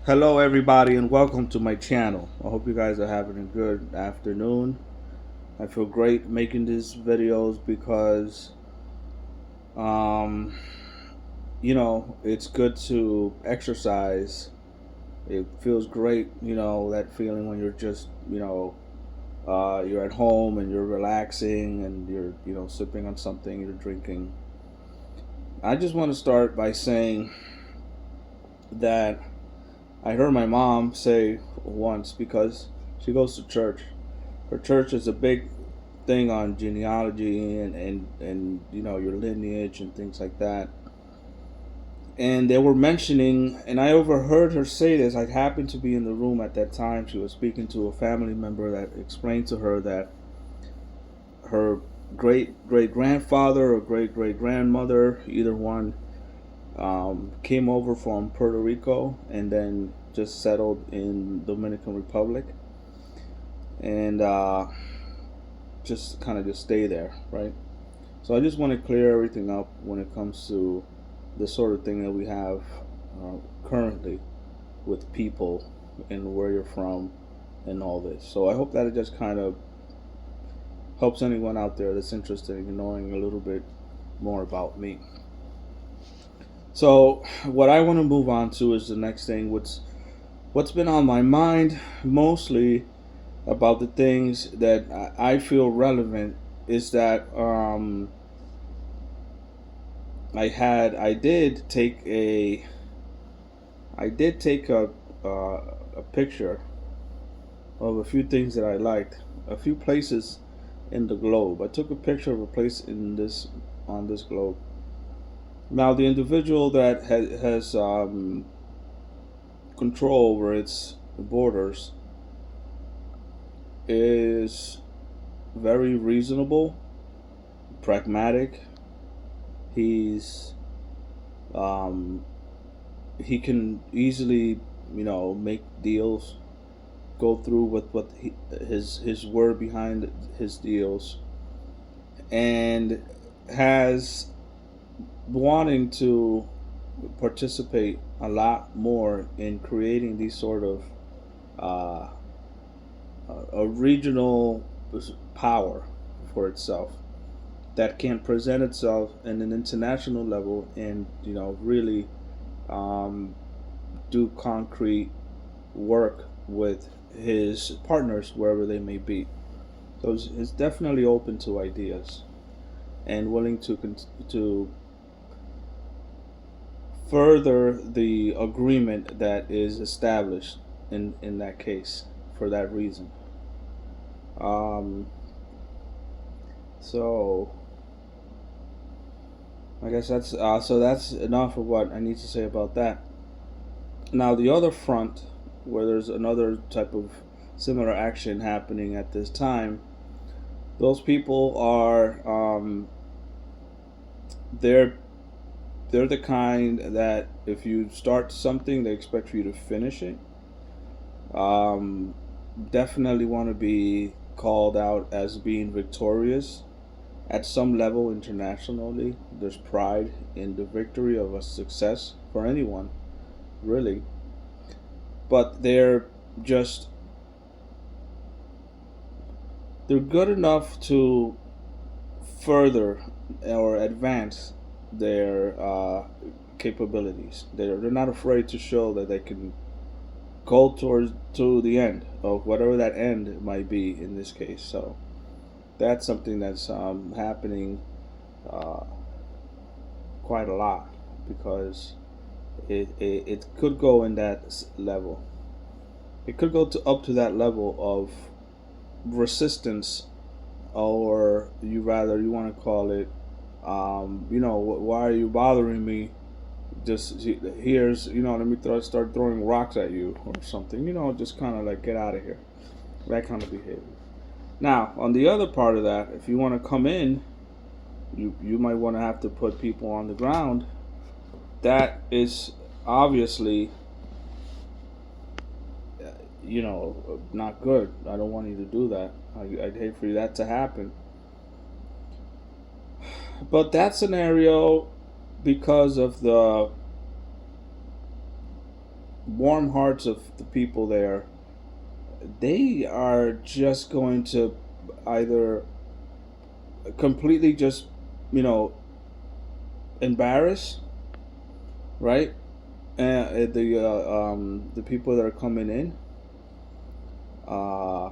Hello, everybody, and welcome to my channel. I hope you guys are having a good afternoon. I feel great making these videos because, um, it's good to exercise. It feels great, that feeling when you're just, you're at home and you're relaxing and you're, sipping on something, you're drinking. I just want to start by saying that I heard my mom say once because she goes to church. Her church is a big thing on genealogy and your lineage and things like that. And they were mentioning, and I overheard her say this. I happened to be in the room at that time. She was speaking to a family member that explained to her that her great great grandfather or great great grandmother, either one, came over from Puerto Rico and then just settled in Dominican Republic, and just kind of just stay there, right? So I just want to clear everything up when it comes to the sort of thing that we have currently with people and where you're from and all this. So I hope that it just kind of helps anyone out there that's interested in knowing a little bit more about me. So what I want to move on to is the next thing. What's been on my mind mostly about the things that I feel relevant is that I did take a picture of a few things that I liked, a few places in the globe. I took a picture of a place in this on this globe. Now the individual that has control over its borders is very reasonable, pragmatic. He's um, he can easily, make deals, go through with his word behind his deals, and has wanting to participate a lot more in creating these sort of uh, a regional power for itself that can present itself in an international level and really um, do concrete work with his partners wherever they may be. So he's definitely open to ideas and willing to further the agreement that is established in that case for that reason. Um, so I guess that's enough of what I need to say about that. Now the other front, where there's another type of similar action happening at this time, those people are they're they're the kind that if you start something, they expect for you to finish it. Um, Definitely want to be called out as being victorious at some level internationally. There's pride in the victory of a success for anyone, really. But just they're good enough to further or advance their capabilities. They're not afraid to show that they can go towards to the end of whatever that end might be in this case. So that's something that's happening uh, quite a lot because it could go in that level. It could go to up to that level of resistance, or you want to call it, why are you bothering me? Just here's, let me start throwing rocks at you or something. Just kind of like get out of here. That kind of behavior. Now, on the other part of that, if you want to come in, you might want to have to put people on the ground. That is obviously, not good. I don't want you to do that. I'd hate for that to happen. But that scenario, because of warm hearts of the people there, they are just going to either completely just, you know, embarrass, right? The people that are coming in, uh,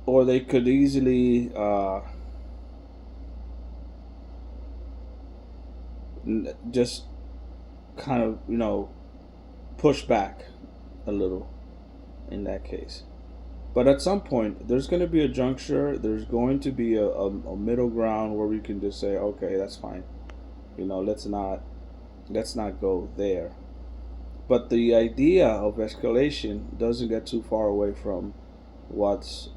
or they could easily just kind of, push back a little in that case. But at some point, there's going to be a juncture. There's going to be a middle ground where we can just say, okay, that's fine. Let's not go there. But the idea of escalation doesn't get too far away from what's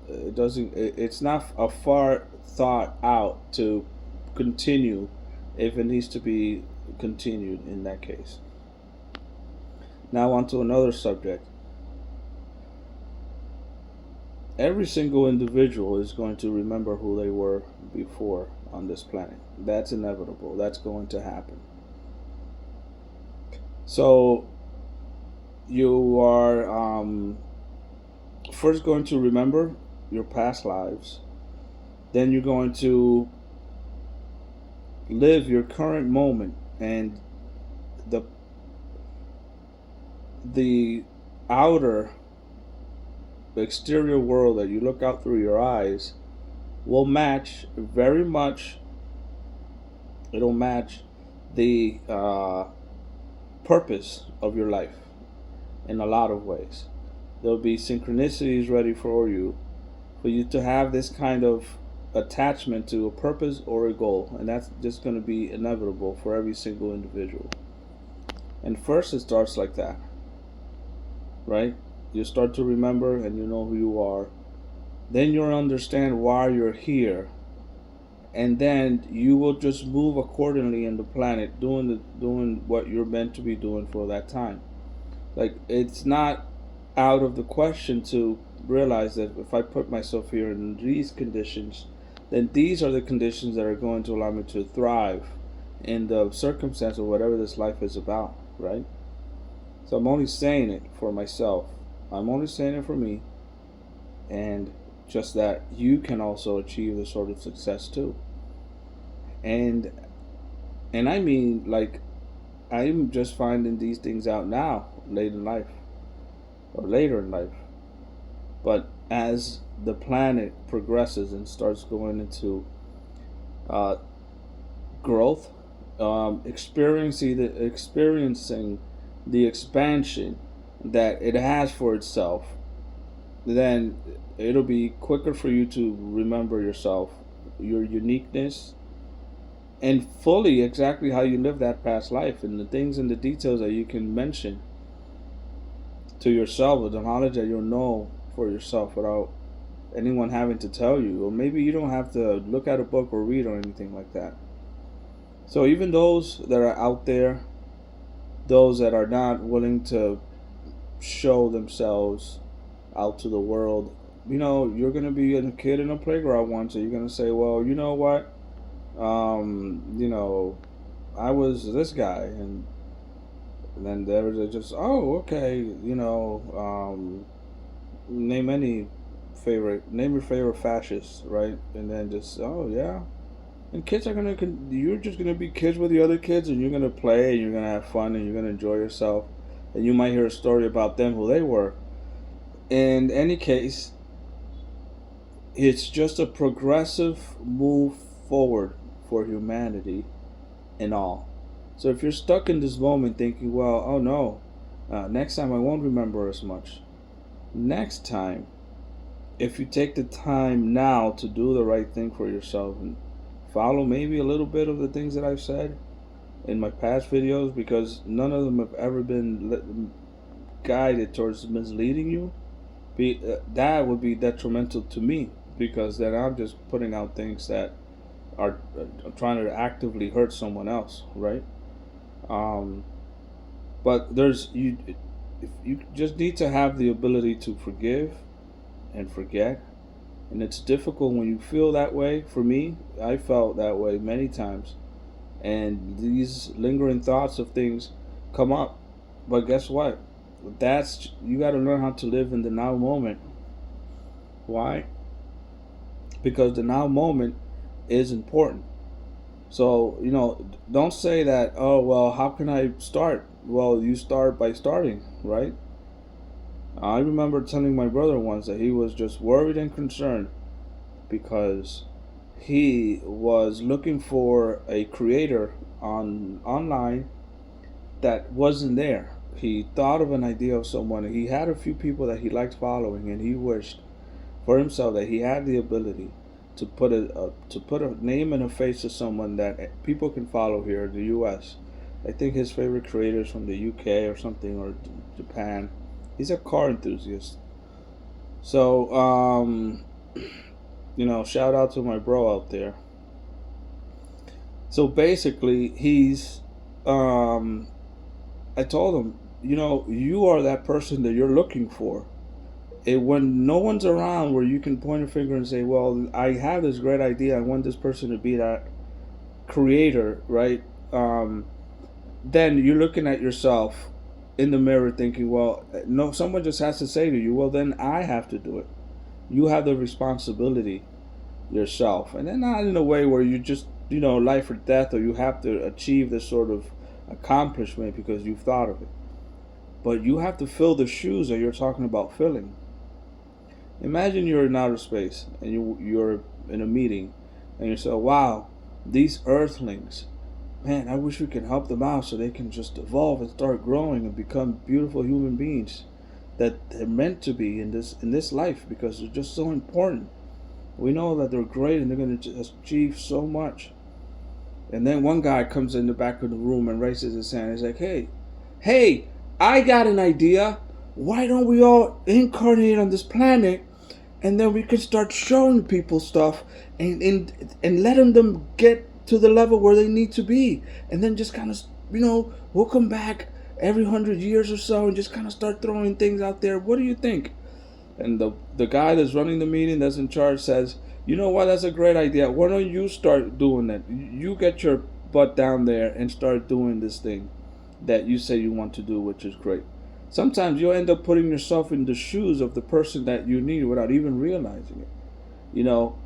it doesn't it's not a far thought out to continue if it needs to be continued in that case. Now on to another subject. Every single individual is going to remember who they were before on this planet. That's inevitable. That's going to happen. So you are first going to remember your past lives. Then you're going to live your current moment, and the the outer, the exterior world that you look out through your eyes will match very much. It'll match the purpose of your life in a lot of ways. There'll be synchronicities ready for you to have this kind of attachment to a purpose or a goal, and that's just going to be inevitable for every single individual. And first, it starts like that, right? You start to remember and you know who you are. Then you'll understand why you're here, and then you will just move accordingly in the planet, doing what you're meant to be doing for that time. Like, it's not out of the question to realize that if I put myself here in these conditions, then these are the conditions that are going to allow me to thrive in the circumstance of whatever this life is about, right? So I'm only saying it for myself. I'm only saying it for me, and just that you can also achieve this sort of success too. And I mean, like, I'm just finding these things out now, late in life or later in life. But as the planet progresses and starts going into uh, growth, experiencing the expansion that it has for itself, then it'll be quicker for you to remember yourself, your uniqueness, and fully exactly how you live that past life, and the things and the details that you can mention to yourself, with the knowledge that you'll know for yourself without anyone having to tell you, or maybe you don't have to look at a book or read or anything like that. So even those that are out there, those that are not willing to show themselves out to the world, you're gonna be a kid in a playground once, and you're gonna say, well, you know what, you know, I was this guy, and then there was just, oh, okay, name your favorite fascist, right? And then just, oh yeah, and kids are you're just gonna be kids with the other kids, and you're gonna play, and you're gonna have fun, and you're gonna enjoy yourself, and you might hear a story about them, who they were. In any case, it's just a progressive move forward for humanity and all. So if you're stuck in this moment thinking, well, oh no, next time I won't remember as much. Next time, if you take the time now to do the right thing for yourself and follow maybe a little bit of the things that I've said in my past videos, because none of them have ever been guided towards misleading you, that would be detrimental to me, because then I'm just putting out things that are trying to actively hurt someone else, right? Um, but if you just need to have the ability to forgive and forget, and it's difficult when you feel that way. For me, I felt that way many times, and these lingering thoughts of things come up. But guess what? That's you got to learn how to live in the now moment. Why? Because the now moment is important. So, don't say that, oh, well, how can I start? Well, you start by starting, right? I remember telling my brother once that he was just worried and concerned because he was looking for a creator on online that wasn't there. He thought of an idea of someone. He had a few people that he liked following, and he wished for himself that he had the ability to put a name and a face to someone that people can follow here in the U.S. I think his favorite creator is from the UK or something, or Japan. He's a car enthusiast. So, shout out to my bro out there. So basically, um, I told him, you are that person that you're looking for. When no one's around where you can point a finger and say, well, I have this great idea, I want this person to be that creator, right? Then you're looking at yourself in the mirror thinking, well, no, someone just has to say to you, well, then I have to do it. You have the responsibility yourself. And then not in a way where you just, life or death, or you have to achieve this sort of accomplishment because you've thought of it. But you have to fill the shoes that you're talking about filling. Imagine you're in outer space and you're in a meeting and you say, wow, these earthlings, man, I wish we could help them out so they can just evolve and start growing and become beautiful human beings that they're meant to be in this life because they're just so important. We know that they're great and they're going to achieve so much. And then one guy comes in the back of the room and raises his hand. He's like, hey, I got an idea. Why don't we all incarnate on this planet and then we can start showing people stuff and letting them get to the level where they need to be, and then just kind of we'll come back every 100 years or so and just kind of start throwing things out there. What do you think? And the guy that's running the meeting, that's in charge, says, you know what, that's a great idea. Why don't you start doing that? You get your butt down there and start doing this thing that you say you want to do, which is great. Sometimes you'll end up putting yourself in the shoes of the person that you need without even realizing it. You know,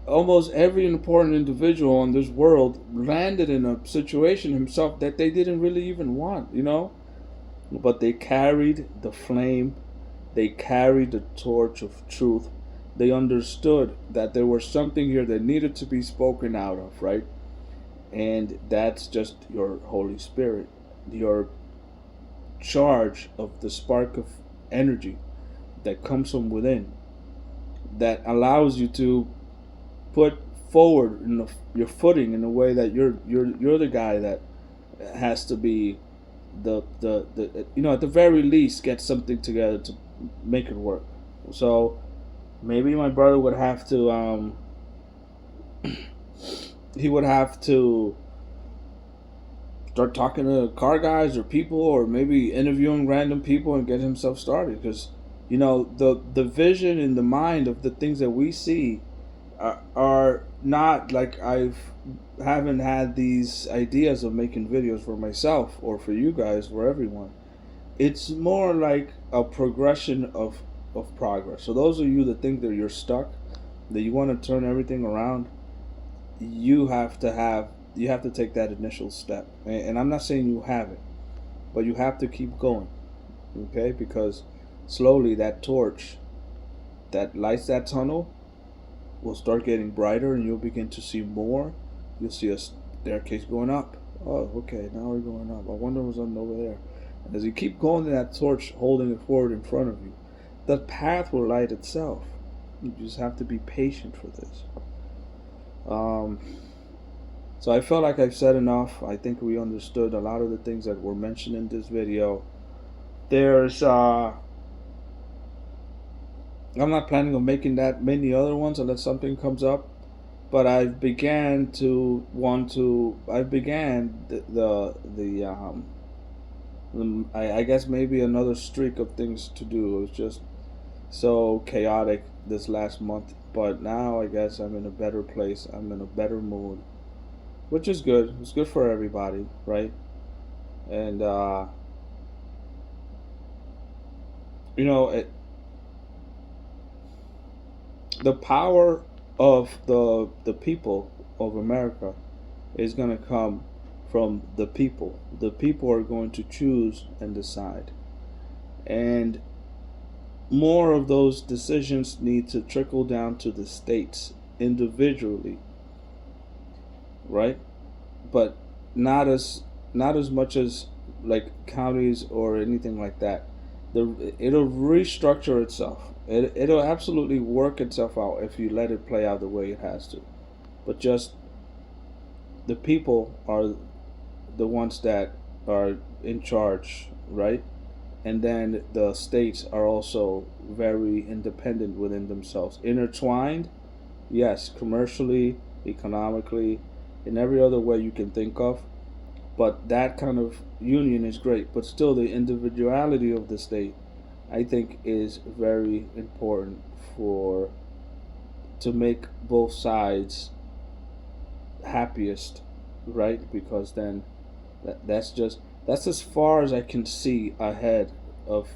almost every important individual in this world landed in a situation himself that they didn't really even want. But they carried the flame, they carried the torch of truth. They understood that there was something here that needed to be spoken out of, right? And that's just your Holy Spirit, your charge of the spark of energy that comes from within, that allows you to put forward your footing in a way that you're the guy that has to be the at the very least get something together to make it work. So maybe my brother would have to he would have to start talking to car guys or people, or maybe interviewing random people and get himself started, because the vision in the mind of the things that we see are not like I've haven't had these ideas of making videos for myself or for you guys, for everyone. It's more like a progression of progress. So those of you that think that you're stuck, that you want to turn everything around, you have to take that initial step. And I'm not saying you have it, but you have to keep going. Okay? Because slowly that torch that lights that tunnel will start getting brighter, and you'll begin to see more. You'll see a staircase going up. Oh, okay, now we're going up. I wonder what's on over there. And as you keep going to that torch, holding it forward in front of you, the path will light itself. You just have to be patient for this. So I felt like I've said enough. I think we understood a lot of the things that were mentioned in this video. There's I'm not planning on making that many other ones unless something comes up. But I've began to want to. I began I guess maybe another streak of things to do. It was just so chaotic this last month. But now I guess I'm in a better place. I'm in a better mood. which is good. It's good for everybody, right? And you know, the power of the people of America is going to come from the people. The people are going to choose and decide, and more of those decisions need to trickle down to the states individually, right? But not as not as much as like counties or anything like that. It'll restructure itself. It'll absolutely work itself out if you let it play out the way it has to. But just the people are the ones that are in charge, right? And then the states are also very independent within themselves, intertwined, yes, commercially, economically, in every other way you can think of. But that kind of union is great. But still, the individuality of the state, I think, is very important for to make both sides happiest, right? Because then that's as far as I can see ahead of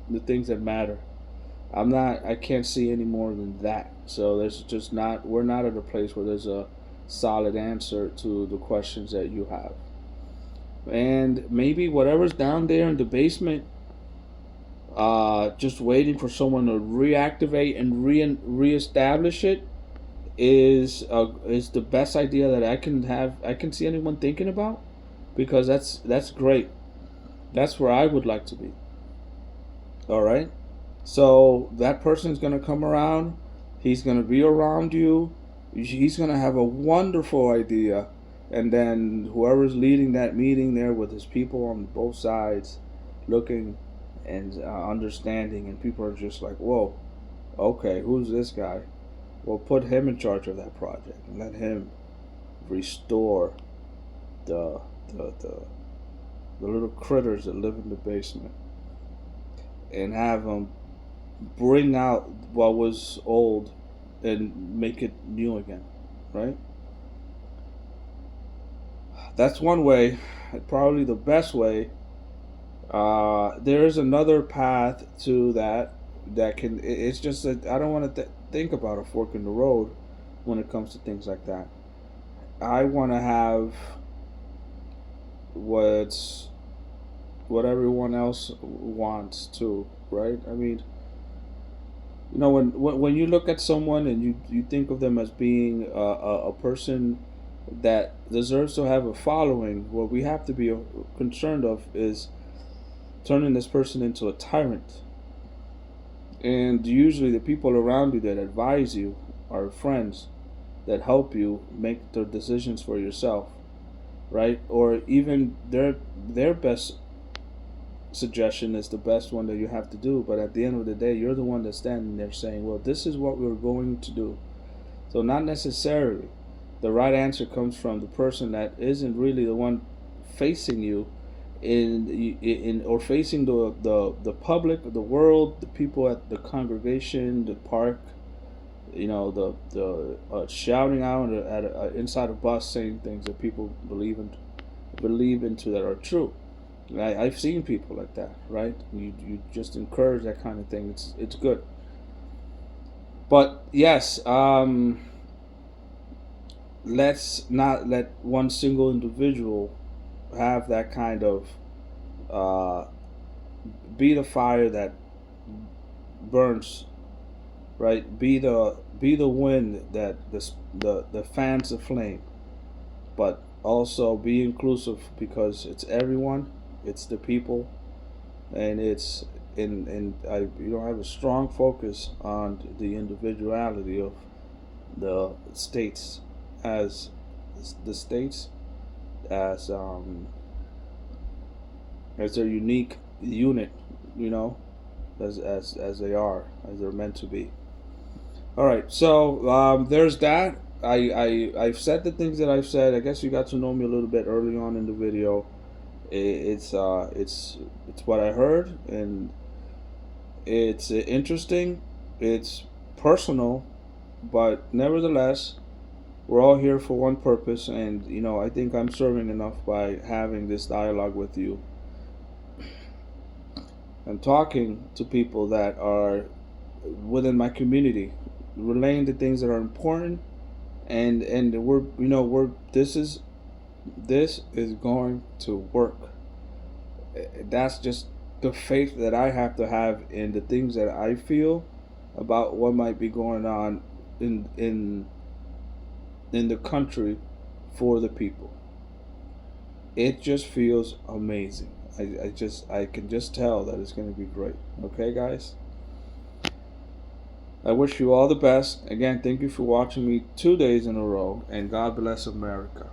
the things that matter. I can't see any more than that. So there's just not we're not at a place where there's a solid answer to the questions that you have. And maybe whatever's down there in the basement, just waiting for someone to reactivate and reestablish it is the best idea that I can have. I can see anyone thinking about, because that's great. That's where I would like to be. All right. So that person's gonna come around. He's gonna be around you. He's gonna have a wonderful idea, and then whoever's leading that meeting there with his people on both sides, looking and understanding, and people are just like, "Whoa, okay, who's this guy?" Well, put him in charge of that project and let him restore the the the, the little critters that live in the basement, and have them bring out what was old and make it new again, right? That's one way, probably the best way. There is another path to that that can. It's just that I don't want to think about a fork in the road when it comes to things like that. I want to have what's what everyone else wants too, right? I mean, when you look at someone and you think of them as being a person that deserves to have a following, what we have to be concerned of is turning this person into a tyrant. And usually the people around you that advise you are friends that help you make the decisions for yourself, right? Or even their best suggestion is the best one that you have to do, but at the end of the day you're the one that's standing there saying, well, this is what we're going to do. So not necessarily the right answer comes from the person that isn't really the one facing you in or facing the public, the world, the people at the congregation, the park, the shouting out inside a bus saying things that people believe into that are true. I've seen people like that, right? You just encourage that kind of thing. It's good. But yes, let's not let one single individual have that kind of uh, be the fire that burns, right? Be the wind that the fans the flame, but also be inclusive, because it's everyone, it's the people, and it's I have a strong focus on the individuality of the states as the states as as their unique unit, you know, as they are, as they're meant to be. All right, so there's that. I've said the things that I've said. I guess you got to know me a little bit early on in the video. It's what I heard, and it's interesting. It's personal, but nevertheless, We're all here for one purpose, and I think I'm serving enough by having this dialogue with you and talking to people that are within my community, relaying the things that are important, and we're this is going to work. That's just the faith that I have to have in the things that I feel about what might be going on in the country for the people. It just feels amazing. I can just tell that it's going to be great. Okay, guys. I wish you all the best. Again, thank you for watching me 2 days in a row, and God bless America.